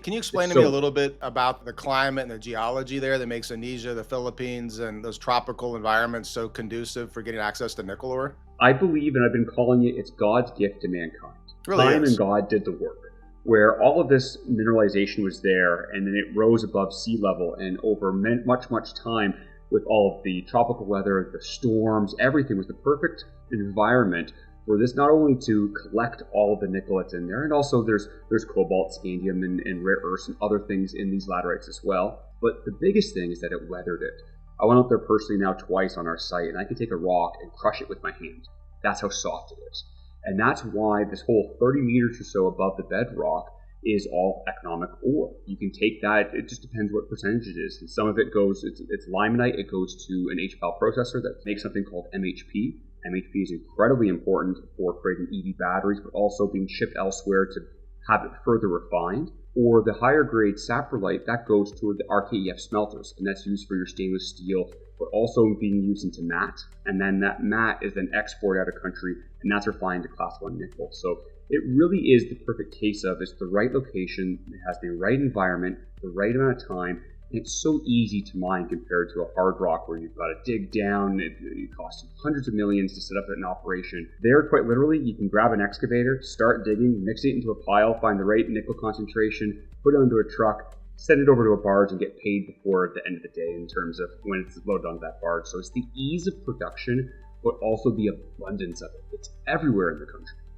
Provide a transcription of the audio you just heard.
Can you explain It's to me a so little bit about the climate and the geology there that makes Indonesia, the Philippines, and those tropical environments so conducive for getting access to nickel ore? I believe, and I've been calling it, it's God's gift to mankind. It really Time and is. God did the work, where all of this mineralization was there, and then it rose above sea level, and over much, much time, with all of the tropical weather, the storms, everything was the perfect environment for this not only to collect all of the nickel that's in there, and also there's cobalt, scandium, and rare earths and other things in these laterites as well. But the biggest thing is that it weathered it. I went out there personally now twice on our site, and I can take a rock and crush it with my hand. That's how soft it is. And that's why this whole 30 meters or so above the bedrock is all economic ore. You can take that, it just depends what percentage it is. And some of it goes, it's limonite, it goes to an HPAL processor that makes something called MHP. MHP is incredibly important for creating EV batteries, but also being shipped elsewhere to have it further refined. Or the higher grade saprolite, that goes toward the RKEF smelters, and that's used for your stainless steel, but also being used into matte. And then that matte is then exported out of country, and that's refined to class 1 nickel. So it really is the perfect case of it's the right location, it has the right environment, the right amount of time, and it's so easy to mine compared to a hard rock where you've got to dig down. It costs you hundreds of millions to set up an operation. There, quite literally, you can grab an excavator, start digging, mix it into a pile, find the right nickel concentration, put it onto a truck, send it over to a barge, and get paid before the end of the day in terms of when it's loaded onto that barge. So it's the ease of production, but also the abundance of it. It's everywhere in the country.